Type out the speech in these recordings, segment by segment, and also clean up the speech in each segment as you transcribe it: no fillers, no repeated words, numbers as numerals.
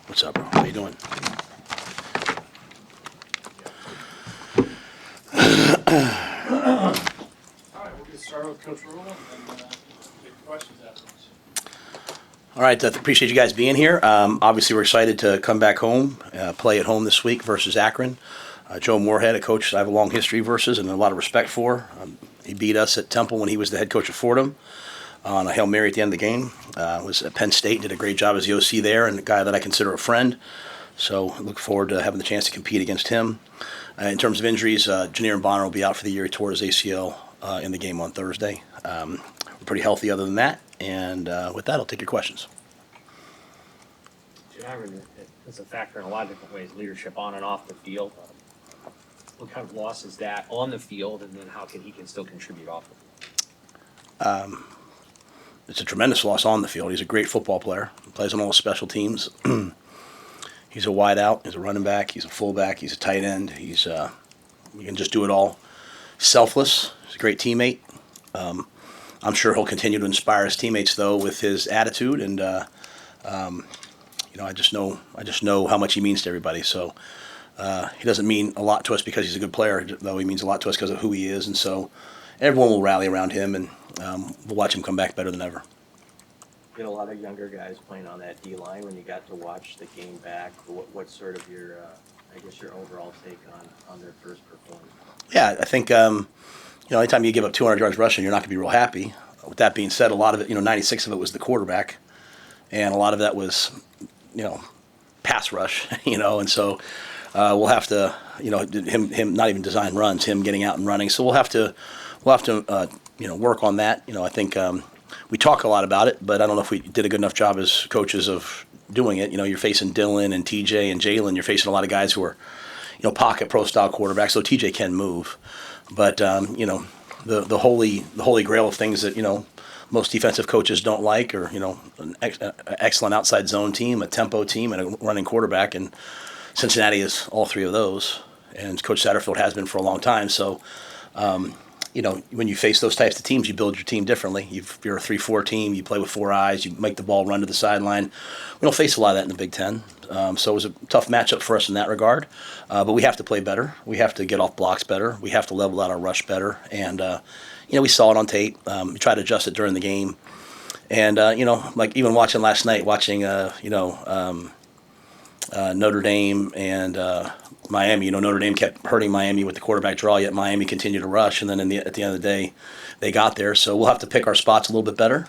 What's up, bro? How you doing? All right, we'll get started with Coach Rhule and take questions afterwards. All right, appreciate you guys being here. Obviously, we're excited to come back home, play at home this week versus Akron. Joe Moorhead, a coach I have a long history versus and a lot of respect for. He beat us at Temple when he was the head coach of Fordham on a Hail Mary at the end of the game. Was at Penn State, did a great job as the OC there, and a guy that I consider a friend. So I look forward to having the chance to compete against him. In terms of injuries, Janiran Bonner will be out for the year. He tore his ACL in the game on Thursday. We're pretty healthy other than that. And with that, I'll take your questions. Janiran is a factor in a lot of different ways, leadership on and off the field. What kind of loss is that on the field, and then how can he still contribute off of it? It's a tremendous loss on the field. He's a great football player. He plays on all the special teams. He's a wide out. He's a running back. He's a fullback. He's a tight end. He can just do it all. Selfless. He's a great teammate. I'm sure he'll continue to inspire his teammates though with his attitude, and I just know how much he means to everybody. So he doesn't mean a lot to us because he's a good player, though he means a lot to us because of who he is, and so everyone will rally around him, and we'll watch him come back better than ever. You had a lot of younger guys playing on that D line when you got to watch the game back. What's sort of your overall take on their first performance? Yeah, I think anytime you give up 200 yards rushing, you're not going to be real happy. With that being said, a lot of it, 96 of it was the quarterback, and a lot of that was, pass rush, and so we'll have to, him not even design runs, him getting out and running. So we'll have to work on that. I think we talk a lot about it, but I don't know if we did a good enough job as coaches of doing it. You're facing Dylan and TJ and Jalen. You're facing a lot of guys who are, pocket pro style quarterbacks. So TJ can move, but the holy grail of things that most defensive coaches don't like, or an excellent outside zone team, a tempo team, and a running quarterback. And Cincinnati is all three of those, and Coach Satterfield has been for a long time. So. When you face those types of teams, you build your team differently. If you're a 3-4 team, you play with four eyes, you make the ball run to the sideline. We don't face a lot of that in the Big Ten. So it was a tough matchup for us in that regard. But we have to play better. We have to get off blocks better. We have to level out our rush better. And, we saw it on tape. We tried to adjust it during the game. And, like even watching last night, Notre Dame and Miami. Notre Dame kept hurting Miami with the quarterback draw, yet Miami continued to rush, and then at the end of the day, they got there. So we'll have to pick our spots a little bit better.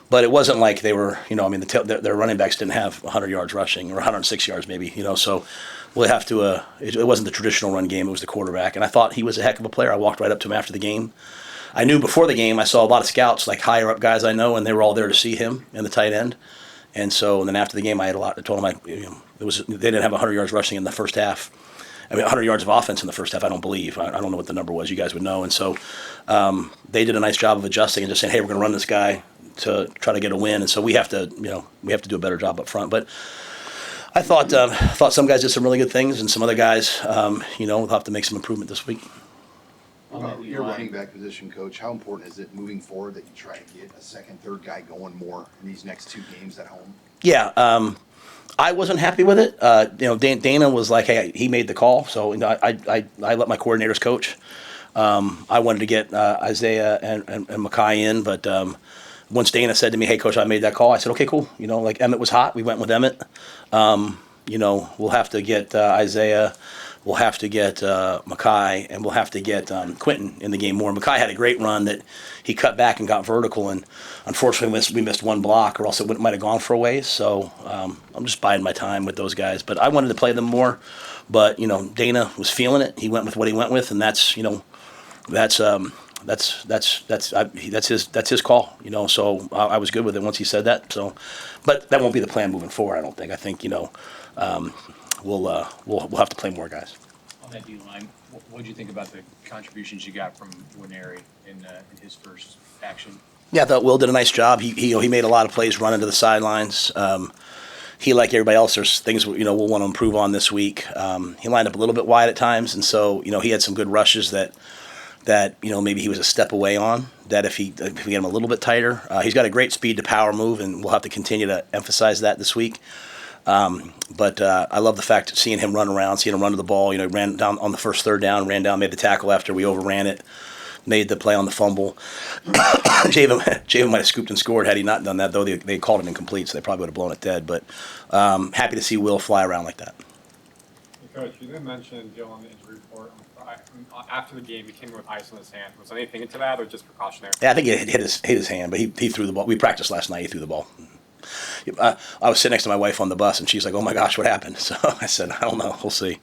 But it wasn't like they were, their running backs didn't have 100 yards rushing or 106 yards maybe, So we'll have to. It wasn't the traditional run game; it was the quarterback, and I thought he was a heck of a player. I walked right up to him after the game. I knew before the game I saw a lot of scouts, like higher up guys I know, and they were all there to see him and the tight end. And so, and then after the game, I told him they didn't have 100 yards rushing in the first half. 100 yards of offense in the first half. I don't believe. I don't know what the number was. You guys would know. And so, they did a nice job of adjusting and just saying, "Hey, we're going to run this guy to try to get a win." And so we have to do a better job up front. But I thought some guys did some really good things, and some other guys, will have to make some improvement this week. Your running back position, Coach, how important is it moving forward that you try to get a second, third guy going more in these next two games at home? Yeah, I wasn't happy with it. Dana was like, "Hey, he made the call," so I let my coordinators coach. I wanted to get Isaiah and Mackay in, but once Dana said to me, "Hey, Coach, I made that call," I said, "Okay, cool." Like Emmett was hot, we went with Emmett. We'll have to get Isaiah. We'll have to get Mackay, and we'll have to get Quentin in the game more. Mackay had a great run that he cut back and got vertical, and unfortunately we missed one block, or else it might have gone for a ways. So I'm just biding my time with those guys. But I wanted to play them more. But Dana was feeling it. He went with what he went with, and that's his call. So I was good with it once he said that. So, but that won't be the plan moving forward. I don't think. I think we'll have to play more guys. On that D line, what did you think about the contributions you got from Winery in his first action? Yeah, I thought Will did a nice job. He made a lot of plays running to the sidelines. He, like everybody else, there's things we'll want to improve on this week. He lined up a little bit wide at times, and so he had some good rushes that that, you know, maybe he was a step away on, that if we get him a little bit tighter, he's got a great speed to power move, and we'll have to continue to emphasize that this week. But I love the fact of seeing him run around, seeing him run to the ball. You know, ran down on the first third down, ran down, made the tackle after we overran it, made the play on the fumble. Javen might have scooped and scored had he not done that, though they called it incomplete, so they probably would have blown it dead. But happy to see Will fly around like that. Coach, you didn't mention Dylan on the injury report. After the game, he came in with ice on his hand. Was there anything into that, or just precautionary? Yeah, I think it hit his hand, but he threw the ball. We practiced last night. He threw the ball. I was sitting next to my wife on the bus, and she's like, "Oh my gosh, what happened?" So I said, "I don't know. We'll see."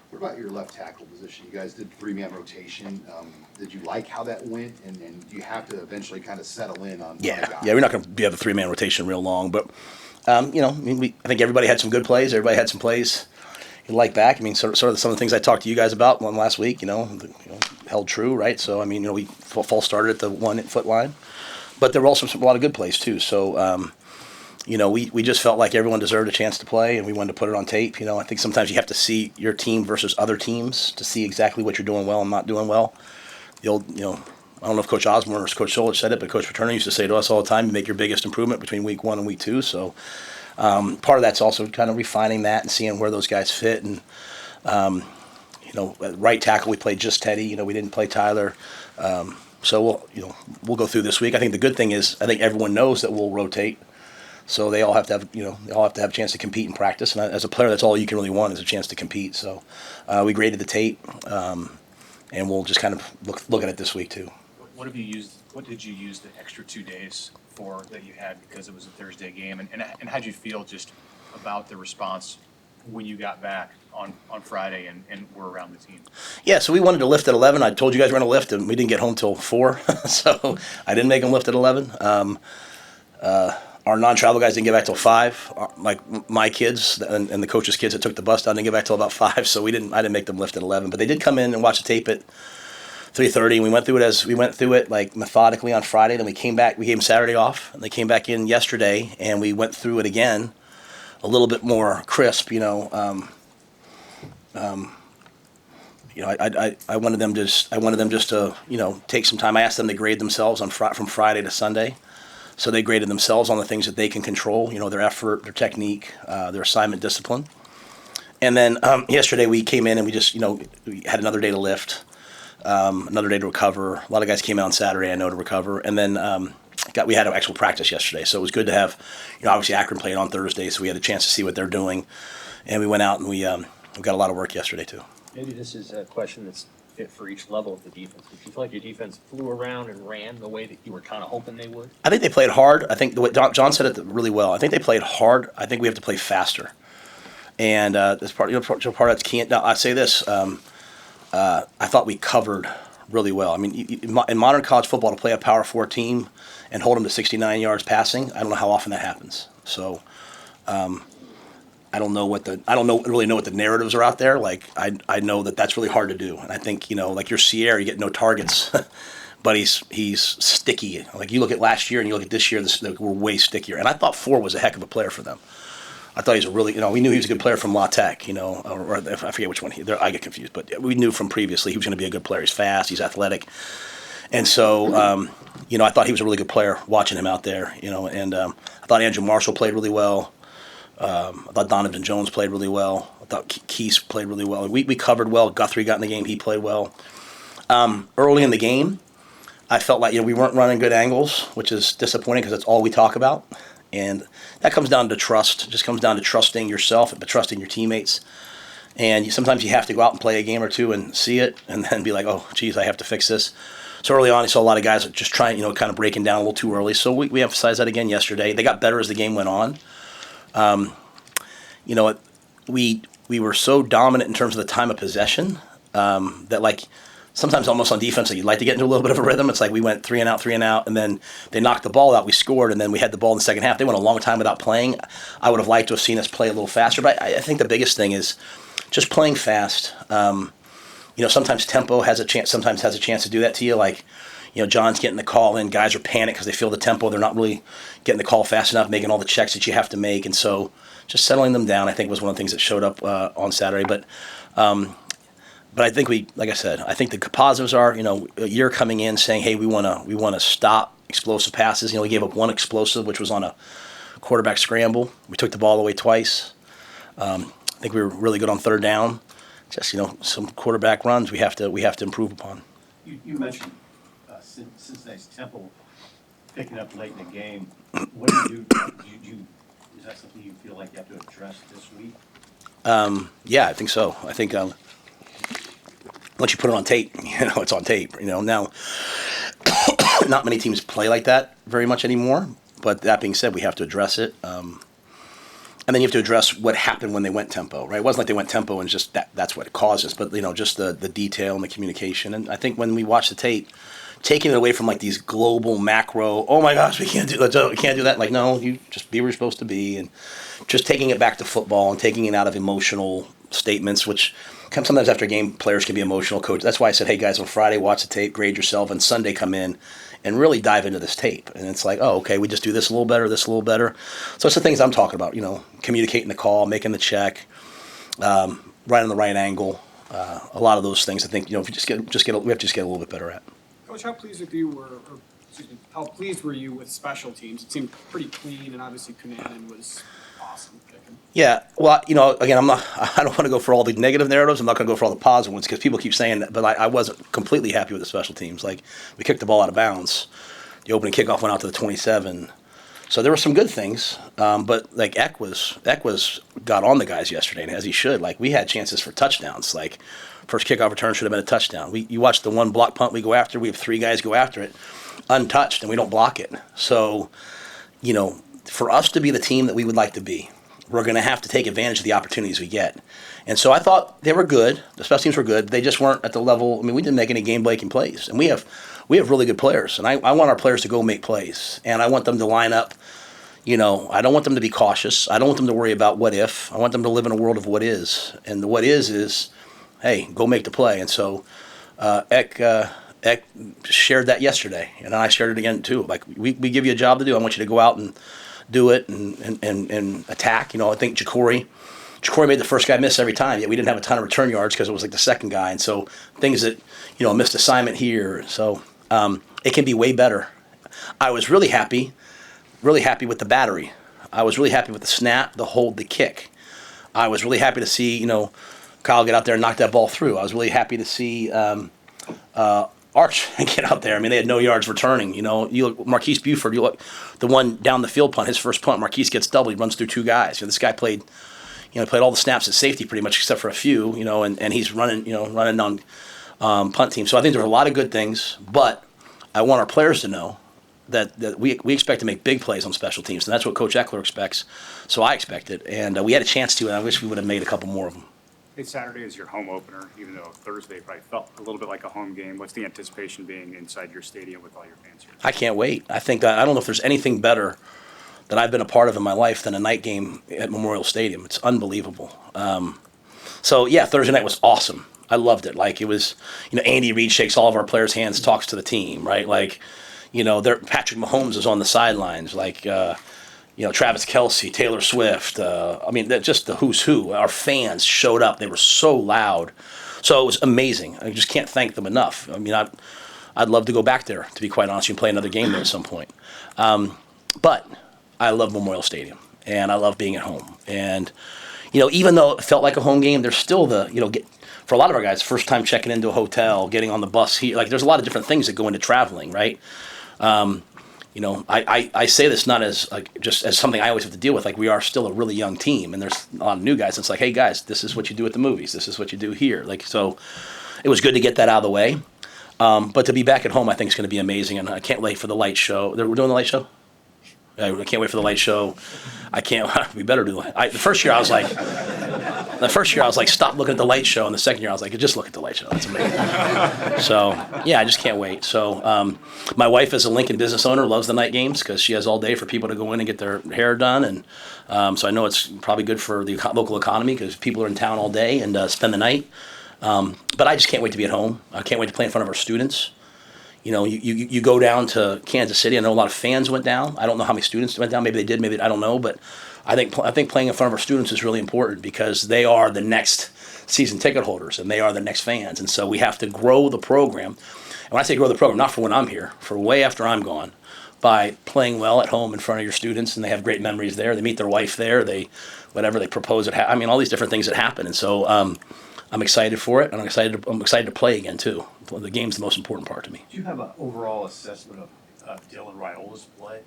What about your left tackle position? You guys did 3-man rotation. Did you like how that went? And do you have to eventually kind of settle in on? Yeah, we're not going to be able to 3-man rotation real long, but you know, I mean, I think everybody had some good plays. Everybody had some plays you like back. I mean, sort of some of the things I talked to you guys about one last week. You know, held true, right? So I mean, you know, we false started at the 1-foot line, but there were also a lot of good plays too. So you know, we just felt like everyone deserved a chance to play, and we wanted to put it on tape. You know, I think sometimes you have to see your team versus other teams to see exactly what you're doing well and not doing well. The old, you know, I don't know if Coach Osborne or Coach Solich said it, but Coach Paterno used to say to us all the time, you make your biggest improvement between week 1 and week 2. So part of that's also kind of refining that and seeing where those guys fit. And, you know, at right tackle, we played just Teddy. You know, we didn't play Tyler. So we'll go through this week. I think the good thing is I think everyone knows that we'll rotate. So they all have to have a chance to compete and practice. And as a player, that's all you can really want is a chance to compete. So we graded the tape, and we'll just kind of look at it this week too. What did you use the extra 2 days for that you had because it was a Thursday game? And how'd you feel just about the response when you got back on Friday and were around the team? Yeah, so we wanted to lift at 11. I told you guys we're going to lift, and we didn't get home till 4. So I didn't make them lift at 11. Our non-travel guys didn't get back till 5. Like my kids and the coaches' kids that took the bus down didn't get back till about 5. So I didn't make them lift at 11. But they did come in and watch the tape at 3:30, and we went through it like methodically on Friday. Then we came back. We gave them Saturday off, and they came back in yesterday, and we went through it again, a little bit more crisp. You know, I wanted them just to take some time. I asked them to grade themselves from Friday to Sunday. So they graded themselves on the things that they can control, you know, their effort, their technique, their assignment discipline. And then yesterday we came in and we just, we had another day to lift, another day to recover. A lot of guys came out on Saturday, I know, to recover. And then we had an actual practice yesterday. So it was good to have, obviously Akron played on Thursday, so we had a chance to see what they're doing. And we went out and we got a lot of work yesterday too. Maybe this is a question that's fit for each level of the defense. Did you feel like your defense flew around and ran the way that you were kind of hoping they would? I think they played hard. I think the way John said it really well. I think they played hard. I think we have to play faster. And this part of that's key. Now, I say this. I thought we covered really well. I mean, in modern college football, to play a Power 4 team and hold them to 69 yards passing, I don't know how often that happens. So I don't really know what the narratives are out there. Like I know that that's really hard to do. And I think, like your Sierra, you get no targets, but he's sticky. Like you look at last year and you look at this year, we're way stickier. And I thought 4 was a heck of a player for them. I thought he was a really, we knew he was a good player from La Tech, or I forget which one. I get confused, but we knew from previously he was going to be a good player. He's fast, he's athletic. And so, I thought he was a really good player watching him out there, and I thought Andrew Marshall played really well. I thought Donovan Jones played really well. I thought Keese played really well. We covered well. Guthrie got in the game. He played well. Early in the game, I felt like we weren't running good angles, which is disappointing because that's all we talk about. And that comes down to trust. It just comes down to trusting yourself, but trusting your teammates. And sometimes you have to go out and play a game or two and see it and then be like, oh, geez, I have to fix this. So early on, I saw a lot of guys just trying, kind of breaking down a little too early. So we emphasized that again yesterday. They got better as the game went on. We were so dominant in terms of the time of possession that sometimes almost on defense you'd like to get into a little bit of a rhythm. It's like we went 3 and out, and then they knocked the ball out. We scored, and then we had the ball in the second half. They went a long time without playing. I would have liked to have seen us play a little faster, but I think the biggest thing is just playing fast. Sometimes tempo has a chance. Sometimes has a chance to do that to you. John's getting the call in. Guys are panicked because they feel the tempo. They're not really getting the call fast enough, making all the checks that you have to make. And so just settling them down, I think, was one of the things that showed up on Saturday. But But I think like I said, I think the positives are, a year coming in saying, hey, we want to stop explosive passes. We gave up one explosive, which was on a quarterback scramble. We took the ball away twice. I think we were really good on third down. Just, some quarterback runs we have to improve upon. You mentioned Cincinnati's tempo picking up late in the game. What do you do? Is that something you feel like you have to address this week? Yeah, I think so. I think once you put it on tape, it's on tape. Now, not many teams play like that very much anymore. But that being said, we have to address it. And then you have to address what happened when they went tempo, right? It wasn't like they went tempo and just that's what it causes, but just the detail and the communication. And I think when we watch the tape, taking it away from like these global macro, oh my gosh, we can't do that. Like, no, you just be where you're supposed to be, and just taking it back to football and taking it out of emotional statements, which sometimes after a game, players can be emotional. Coach, that's why I said, hey guys, on Friday watch the tape, grade yourself, and Sunday come in and really dive into this tape. And it's like, oh, okay, we just do this a little better, this a little better. So it's the things I'm talking about, communicating the call, making the check, right on the right angle. A lot of those things I think, if we we have to just get a little bit better at. Coach, how pleased were you with special teams? It seemed pretty clean, and obviously Cunanan was awesome kicking. Yeah, well, again, I don't want to go for all the negative narratives. I'm not going to go for all the positive ones because people keep saying that, but I wasn't completely happy with the special teams. Like, we kicked the ball out of bounds. The opening kickoff went out to the 27. So there were some good things, but like Eck got on the guys yesterday, and as he should. Like, we had chances for touchdowns. Like, first kickoff return should have been a touchdown. You watch the one block punt we go after. We have three guys go after it, untouched, and we don't block it. So, for us to be the team that we would like to be, we're going to have to take advantage of the opportunities we get. And so I thought they were good. The special teams were good. They just weren't at the level. We didn't make any game-breaking plays. And we have really good players. And I want our players to go make plays. And I want them to line up. I don't want them to be cautious. I don't want them to worry about what if. I want them to live in a world of what is. And the what is, hey, go make the play. And so Eck shared that yesterday. And I shared it again, too. Like, we give you a job to do. I want you to go out and do it and attack. I think Jacory made the first guy miss every time, yet we didn't have a ton of return yards because it was like the second guy. And so things that, missed assignment here. So it can be way better. I was really happy with the battery. I was really happy with the snap, the hold, the kick. I was really happy to see, Kyle get out there and knock that ball through. I was really happy to see Arch get out there. They had no yards returning. You look, Marquise Buford, you look, the one down the field punt, his first punt, Marquise gets doubled. He runs through two guys. This guy played all the snaps at safety pretty much except for a few, and he's running on punt team. So I think there's a lot of good things, but I want our players to know that we expect to make big plays on special teams, and that's what Coach Eckler expects. So I expect it, and we had a chance to, and I wish we would have made a couple more of them. Hey, Saturday is your home opener, even though Thursday probably felt a little bit like a home game. What's the anticipation being inside your stadium with all your fans here? I can't wait. I think that I don't know if there's anything better that I've been a part of in my life than a night game at Memorial Stadium. It's unbelievable. So yeah, Thursday night was awesome. I loved it. Like, it was, Andy Reid shakes all of our players' hands, talks to the team, right? Like, Patrick Mahomes is on the sidelines. Like, Travis Kelce, Taylor Swift. Just the who's who. Our fans showed up. They were so loud. So it was amazing. I just can't thank them enough. I'd love to go back there, to be quite honest, and play another game there at some point. But I love Memorial Stadium, and I love being at home. And, even though it felt like a home game, there's still for a lot of our guys, first time checking into a hotel, getting on the bus here. Like, there's a lot of different things that go into traveling, right? I say this not as just as something I always have to deal with. Like, we are still a really young team, and there's a lot of new guys. It's like, hey guys, this is what you do at the movies. This is what you do here. Like, so it was good to get that out of the way. But to be back at home, I think is going to be amazing, and I can't wait for the light show. We're doing the light show. I can't wait for the light show. I can't. We better do the first year I was like, stop looking at the light show, and the second year I was like, just look at the light show. That's amazing. So yeah, I just can't wait. So my wife, as a Lincoln business owner, loves the night games because she has all day for people to go in and get their hair done, and so I know it's probably good for the local economy because people are in town all day and spend the night. But I just can't wait to be at home. I can't wait to play in front of our students. You go down to Kansas City. I know a lot of fans went down. I don't know how many students went down. Maybe they did. Maybe I don't know. But I think playing in front of our students is really important because they are the next season ticket holders, and they are the next fans. And so we have to grow the program. And when I say grow the program, not for when I'm here, for way after I'm gone, by playing well at home in front of your students, and they have great memories there. They meet their wife there. They propose at. I mean, all these different things that happen. And so I'm excited for it, and I'm excited to play again too. The game's the most important part to me. Do you have an overall assessment of Dylan Raiola's play?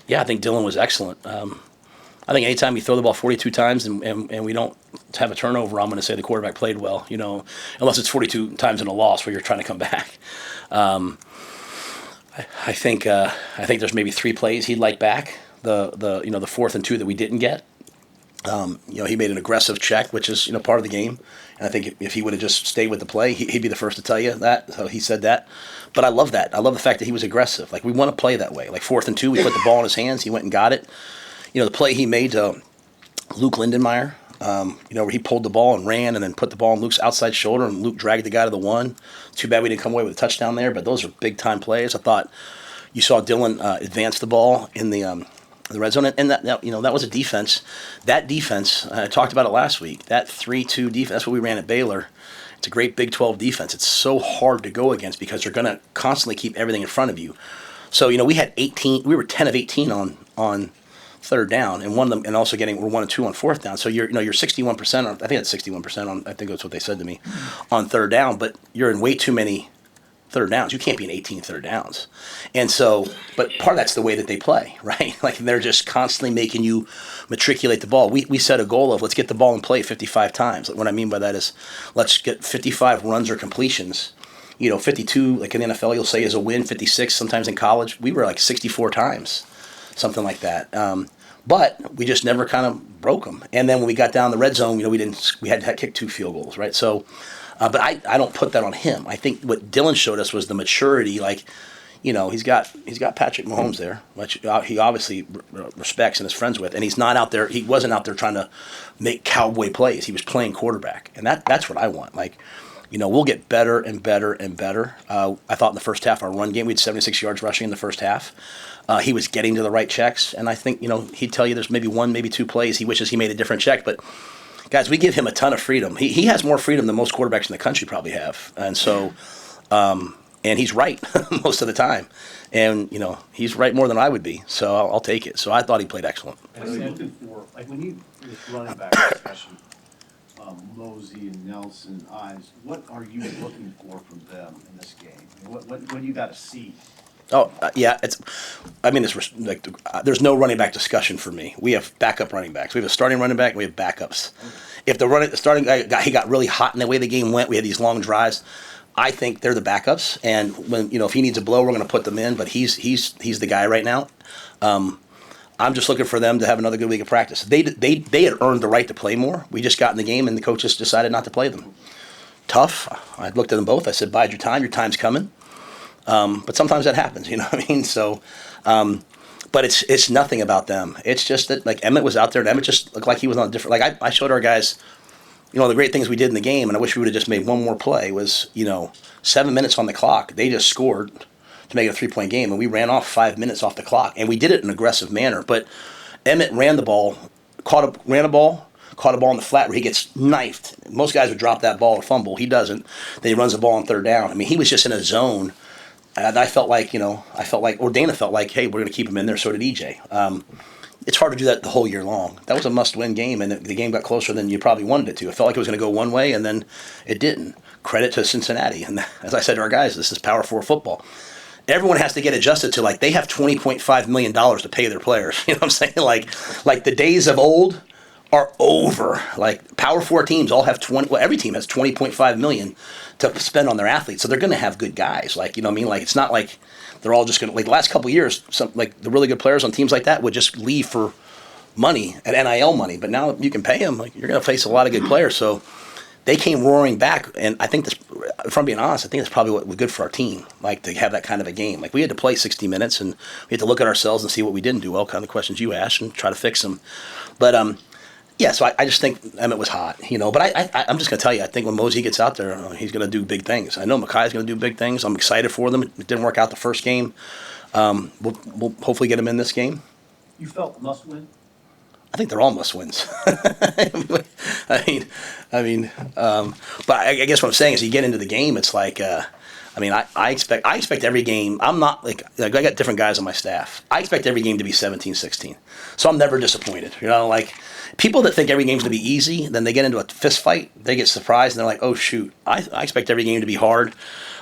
Yeah, I think Dylan was excellent. I think anytime you throw the ball 42 times and we don't have a turnover, I'm going to say the quarterback played well. You know, unless it's 42 times in a loss where you're trying to come back. I think there's maybe 3 plays he'd like back. The 4th and 2 that we didn't get. He made an aggressive check, which is part of the game. And I think if he would have just stayed with the play, he'd be the first to tell you that. So he said that. But I love that. I love the fact that he was aggressive. Like, we want to play that way. Like 4th and 2, we put the ball in his hands. He went and got it. The play he made to Luke Lindenmeyer, where he pulled the ball and ran and then put the ball on Luke's outside shoulder, and Luke dragged the guy to the 1. Too bad we didn't come away with a touchdown there, but those are big-time plays. I thought you saw Dylan advance the ball in the red zone, and that was a defense. That defense, I talked about it last week, that 3-2 defense, that's what we ran at Baylor. It's a great Big 12 defense. It's so hard to go against because they're going to constantly keep everything in front of you. So, we had 18, we were 10 of 18 on 3rd down, and one of them, and also we're 1 and 2 on 4th down. So you're 61% on, I think it's 61% on, I think that's what they said to me, on 3rd down, but you're in way too many 3rd downs. You can't be in 18 3rd downs. And so, but part of that's the way that they play, right? Like, they're just constantly making you matriculate the ball. We set a goal of let's get the ball in play 55 times. What I mean by that is let's get 55 runs or completions. 52, like in the NFL, you'll say is a win, 56 sometimes in college. We were like 64 times, something like that. But we just never kind of broke them. And then when we got down the red zone, we had to kick 2 field goals, right? So, but I don't put that on him. I think what Dylan showed us was the maturity. Like, he's got Patrick Mahomes there, which he obviously respects and is friends with, and he's not out there. He wasn't out there trying to make cowboy plays. He was playing quarterback, and that's what I want. Like, we'll get better and better and better. I thought in the first half, our run game, we had 76 yards rushing in the first half. He was getting to the right checks, and I think he'd tell you there's maybe 1, maybe 2 plays he wishes he made a different check, but. Guys, we give him a ton of freedom. He has more freedom than most quarterbacks in the country probably have. And so, and he's right most of the time. And, he's right more than I would be. So I'll take it. So I thought he played excellent. And are you looking for, like, when you, this running back discussion, Mosey and Nelson, Ives, what are you looking for from them in this game? What do you got to see? Oh, yeah. There's no running back discussion for me. We have backup running backs. We have a starting running back, and we have backups. If the starting guy, he got really hot in the way the game went, we had these long drives. I think they're the backups, and when if he needs a blow, we're going to put them in. But he's the guy right now. I'm just looking for them to have another good week of practice. They had earned the right to play more. We just got in the game, and the coaches decided not to play them. Tough. I looked at them both. I said, "Bide your time. Your time's coming." But sometimes that happens, you know what I mean? So, but it's nothing about them. It's just that, like, Emmett was out there, and Emmett just looked like he was on a different, like, I showed our guys, the great things we did in the game, and I wish we would have just made one more play, was, 7 minutes on the clock. They just scored to make it a 3-point game, and we ran off 5 minutes off the clock, and we did it in an aggressive manner. But Emmett ran the ball, caught a ball in the flat where he gets knifed. Most guys would drop that ball or fumble. He doesn't. Then he runs the ball on 3rd down. I mean, he was just in a zone. And I felt like, or Dana felt like, hey, we're going to keep him in there. So did EJ. It's hard to do that the whole year long. That was a must-win game, and the game got closer than you probably wanted it to. It felt like it was going to go one way, and then it didn't. Credit to Cincinnati. And as I said to our guys, this is Power 4 football. Everyone has to get adjusted to, like, they have $20.5 million to pay their players. You know what I'm saying? Like the days of old are over. Like, Power 4 teams all have every team has $20.5 million to spend on their athletes. So they're going to have good guys. Like, you know what I mean? Like, it's not like they're all just going to, like, the last couple of years, the really good players on teams like that would just leave for money, at NIL money. But now you can pay them. Like, you're going to face a lot of good players. So they came roaring back. And I think this, if I'm being honest, I think that's probably what was good for our team, like, to have that kind of a game. Like, we had to play 60 minutes, and we had to look at ourselves and see what we didn't do well, kind of questions you asked, and try to fix them. But, yeah, so I just think Emmett was hot, But I'm just going to tell you, I think when Mosey gets out there, he's going to do big things. I know Makai's going to do big things. I'm excited for them. It didn't work out the first game. We'll hopefully get him in this game. You felt must win? I think they're all must wins. But I guess what I'm saying is, you get into the game, it's like, I expect every game. I'm not like I got different guys on my staff. I expect every game to be 17-16. So I'm never disappointed. Like people that think every game's gonna be easy, then they get into a fist fight, they get surprised, and they're like, oh shoot. I expect every game to be hard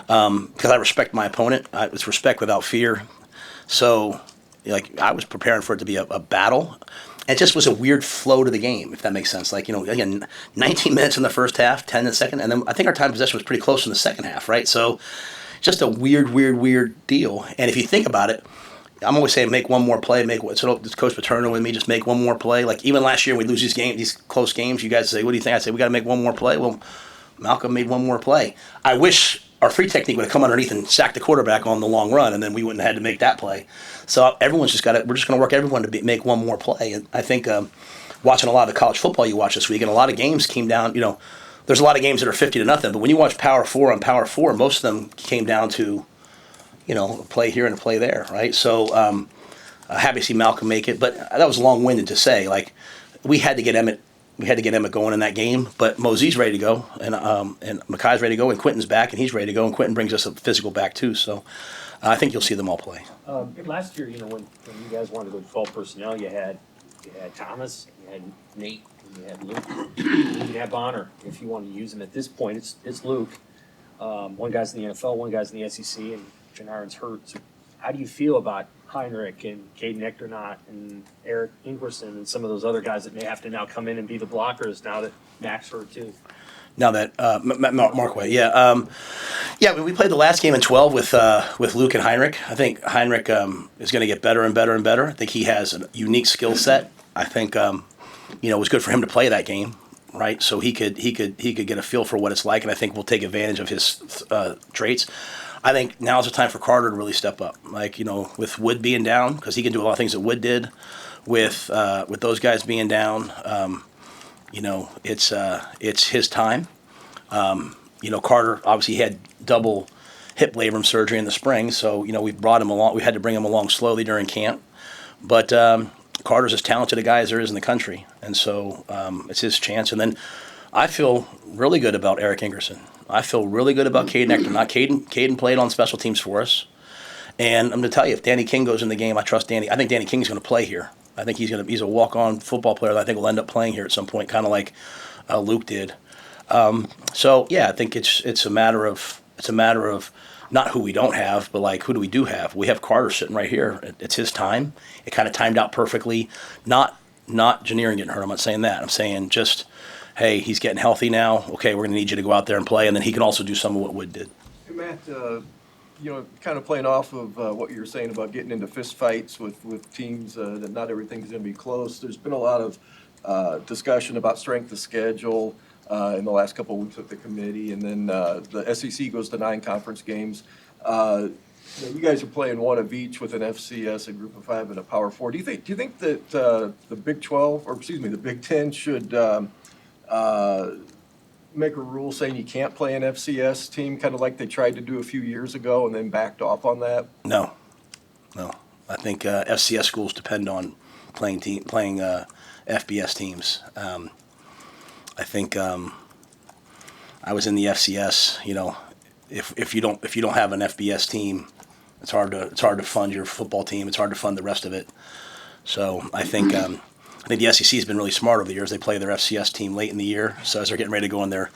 because I respect my opponent. It's respect without fear. So, like, I was preparing for it to be a battle. It just was a weird flow to the game, if that makes sense. Like, again, 19 minutes in the first half, 10 in the second, and then I think our time of possession was pretty close in the second half, right? So, just a weird deal. And if you think about it, I'm always saying make one more play. So Coach Paterno with me, just make one more play. Like, even last year, we lose these close games. You guys say, what do you think? I say, we got to make one more play. Well, Malcolm made one more play. I wish our free technique would have come underneath and sacked the quarterback on the long run, and then we wouldn't have had to make that play. So everyone's just got to. We're just going to work everyone to make one more play. And I think watching a lot of the college football you watch this week, and a lot of games came down. There's a lot of games that are 50-0, but when you watch Power 4 on Power 4, most of them came down to, a play here and a play there, right? So happy to see Malcolm make it, but that was long-winded to say. Like, we had to get Emmett. We had to get Emmett going in that game, but Mosey's ready to go, and Makai's ready to go, and Quentin's back, and he's ready to go, and Quentin brings us a physical back too. So I think you'll see them all play. Last year, when you guys wanted to go 12 personnel, you had Thomas, you had Nate, and you had Luke, you had Bonner. If you want to use him at this point, it's Luke. One guy's in the NFL, one guy's in the SEC, and Janiran's hurt. So how do you feel about Heinrich and Caden Ectornott and Eric Ingerson and some of those other guys that may have to now come in and be the blockers now that Mac's hurt too? Now that Markway, we played the last game in 12 with Luke and Heinrich. I think Heinrich is going to get better and better and better. I think he has a unique skill set. I think it was good for him to play that game, right? So he could get a feel for what it's like, and I think we'll take advantage of his traits. I think now's the time for Carter to really step up. Like, with Wood being down, because he can do a lot of things that Wood did. With those guys being down, it's his time. Carter obviously had double hip labrum surgery in the spring, so we brought him along. We had to bring him along slowly during camp, but Carter's as talented a guy as there is in the country, and so it's his chance. And then I feel really good about Eric Ingerson. I feel really good about Caden Ectornott. Caden played on special teams for us. And I'm going to tell you, if Danny King goes in the game, I trust Danny. I think Danny King's going to play here. I think he's a walk-on football player that I think will end up playing here at some point, kind of like Luke did. I think it's a matter of not who we don't have, but like who do we do have? We have Carter sitting right here. It's his time. It kind of timed out perfectly. Not Janiran getting hurt. I'm not saying that. I'm saying just, hey, he's getting healthy now. Okay, we're going to need you to go out there and play, and then he can also do some of what Wood did. Hey, Matt, kind of playing off of what you were saying about getting into fist fights with teams, that not everything's going to be close. There's been a lot of discussion about strength of schedule in the last couple of weeks with the committee, and then the SEC goes to 9 conference games. You guys are playing one of each with an FCS, a Group of 5, and a Power 4. Do you think that the Big 12, or excuse me, the Big 10 should make a rule saying you can't play an FCS team, kind of like they tried to do a few years ago and then backed off on that? No. I think FCS schools depend on playing FBS teams. I think I was in the FCS. If you don't have an FBS team, it's hard to fund your football team. It's hard to fund the rest of it. So I think the SEC has been really smart over the years. They play their FCS team late in the year, so as they're getting ready to go on their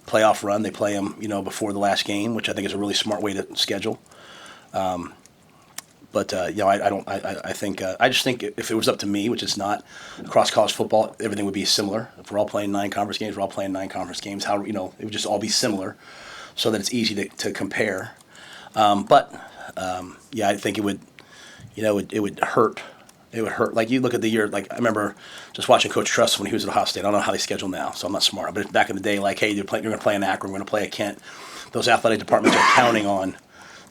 playoff run, they play them before the last game, which I think is a really smart way to schedule. I just think if it was up to me, which it's not, across college football, everything would be similar. If we're all playing 9 conference games, we're all playing 9 conference games. It would just all be similar, so that it's easy to compare. I think it would hurt. It would hurt. Like, you look at the year, like, I remember just watching Coach Truss when he was at Ohio State. I don't know how they schedule now, so I'm not smart. But back in the day, like, hey, you're going to play in Akron, we're going to play at Kent. Those athletic departments are counting on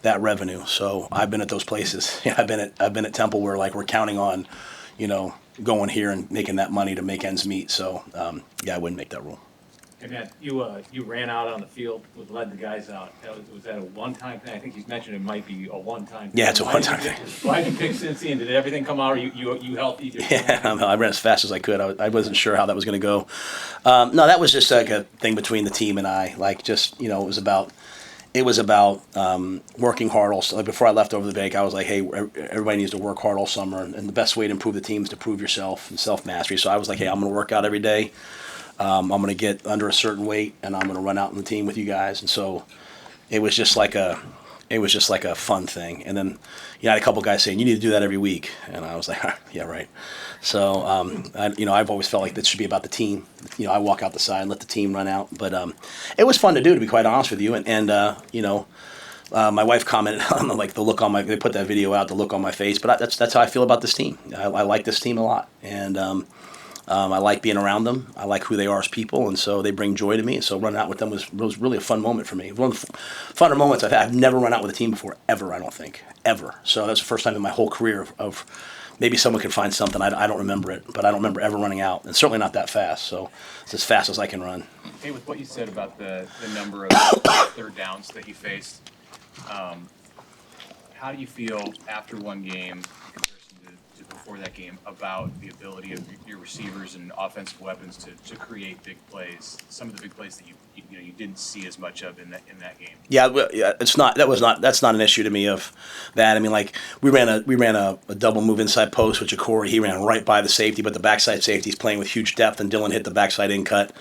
that revenue. So I've been at those places. I've been at Temple where, like, we're counting on, going here and making that money to make ends meet. So I wouldn't make that rule. And Matt, you ran out on the field, led the guys out. Was that a one-time thing? I think he's mentioned it might be a one-time thing. Yeah, it's a one-time thing. Why did you pick Cincy, and did everything come out, or you helped either? Yeah, I ran as fast as I could. I wasn't sure how that was going to go. No, that was just like a thing between the team and I. Like, just, you know, it was about working hard. Also, like before I left over the bank, I was like, hey, everybody needs to work hard all summer, and the best way to improve the team is to prove yourself and self-mastery. So I was like, hey, I'm going to work out every day. I'm going to get under a certain weight, and I'm going to run out in the team with you guys. And so it was just like a fun thing. And then you had a couple guys saying, you need to do that every week. And I was like, yeah, right. So, I've always felt like this should be about the team. You know, I walk out the side and let the team run out. But it was fun to do, to be quite honest with you. And my wife commented on like the look on they put that video out, the look on my face. But that's how I feel about this team. I like this team a lot. And I like being around them. I like who they are as people, and so they bring joy to me. And so running out with them was really a fun moment for me. One of the funner moments I've never run out with a team before, ever, I don't think. Ever. So that's the first time in my whole career of maybe someone can find something. I don't remember it, but I don't remember ever running out, and certainly not that fast. So it's as fast as I can run. Hey, with what you said about the number of third downs that you faced, how do you feel after one game in comparison to before that game about the ability of your receivers and offensive weapons to create big plays? Some of the big plays that you didn't see as much of in that game. Yeah, that's not an issue to me of that. I mean, like we ran a double move inside post with Ja'Cory. He ran right by the safety, but the backside safety's playing with huge depth, and Dylan hit the backside in cut.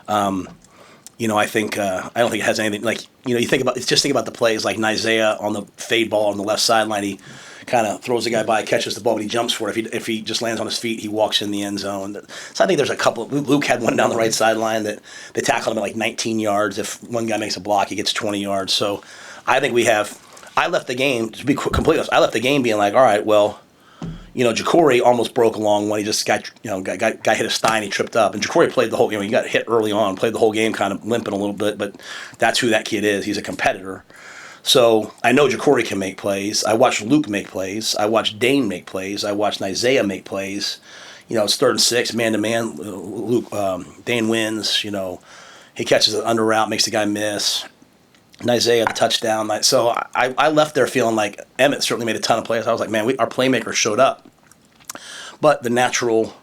I think I don't think it has anything like you think about the plays like Isaiah on the fade ball on the left sideline. He kind of throws the guy by, catches the ball, but he jumps for it. If he just lands on his feet, he walks in the end zone. So I think there's a couple. Luke had one down the right sideline that they tackled him at like 19 yards. If one guy makes a block, he gets 20 yards. So I think I left the game, to be completely honest, I left the game being like, all right, well, Ja'Cory almost broke along when he just got hit his thigh and he tripped up. And Ja'Cory played the whole, he got hit early on, played the whole game kind of limping a little bit, but that's who that kid is. He's a competitor. So I know Ja'Cory can make plays. I watched Luke make plays. I watched Dane make plays. I watched Isaiah make plays. It's 3rd and 6, man-to-man. Luke, Dane wins. He catches an under route, makes the guy miss. And Isaiah, the touchdown. So I left there feeling like Emmett certainly made a ton of plays. I was like, man, our playmakers showed up. But the natural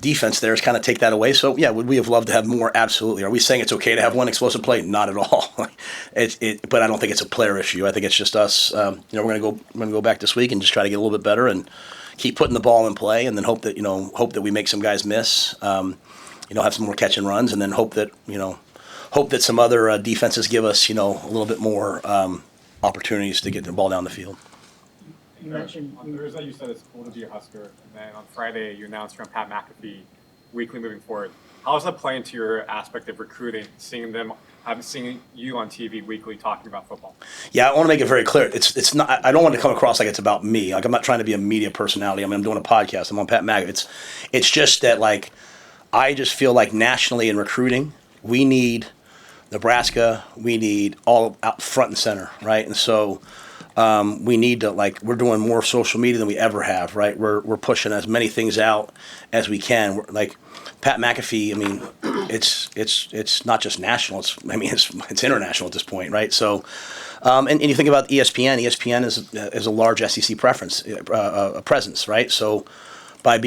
defense there is kind of take that away. So, yeah, would we have loved to have more? Absolutely. Are we saying it's okay to have one explosive play? Not at all. But I don't think it's a player issue. I think it's just us. We're going to go back this week and just try to get a little bit better and keep putting the ball in play, and then hope that we make some guys miss. Have some more catch and runs, and then hope that some other defenses give us a little bit more opportunities to get the ball down the field. You mentioned on Thursday you said it's cool to be a Husker, and then on Friday you announced from Pat McAfee weekly moving forward. How does that play into your aspect of recruiting, seeing you on TV weekly talking about football? Yeah, I want to make it very clear. It's not. I don't want to come across like it's about me. Like I'm not trying to be a media personality. I mean, I'm doing a podcast. I'm on Pat McAfee. It's just that like I just feel like nationally in recruiting we need Nebraska. We need all out front and center, right? And so. We need to we're doing more social media than we ever have, right? We're pushing as many things out as we can. Like Pat McAfee, I mean, it's not just national. It's international at this point, right? So, and you think about ESPN. ESPN is a large SEC presence, right? So, by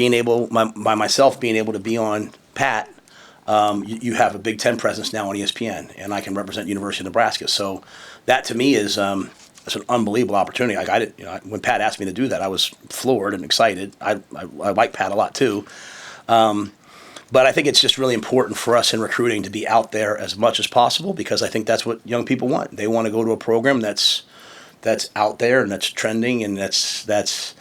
myself being able to be on Pat, you have a Big Ten presence now on ESPN, and I can represent University of Nebraska. So, that to me is. It's an unbelievable opportunity. Like I didn't, when Pat asked me to do that, I was floored and excited. I like Pat a lot too, but I think it's just really important for us in recruiting to be out there as much as possible because I think that's what young people want. They want to go to a program that's out there and that's trending and that's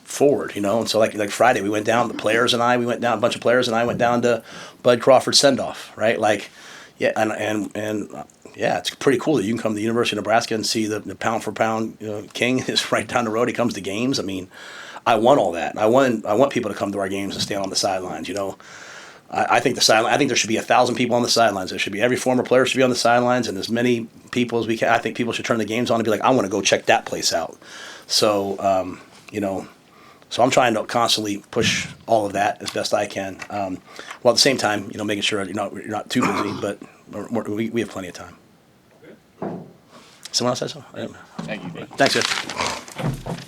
forward. And so like Friday we went down. A bunch of players and I went down to Bud Crawford's send off. Right, like yeah, and. Yeah, it's pretty cool that you can come to the University of Nebraska and see the pound for pound king is right down the road. He comes to games. I mean, I want all that. I want people to come to our games and stand on the sidelines. I think I think there should be 1,000 people on the sidelines. There should be every former player should be on the sidelines, and as many people as we can. I think people should turn the games on and be like, I want to go check that place out. So So I'm trying to constantly push all of that as best I can. While at the same time, making sure you're not too busy, but we have plenty of time. Someone else has something? Thank you. Thanks, guys.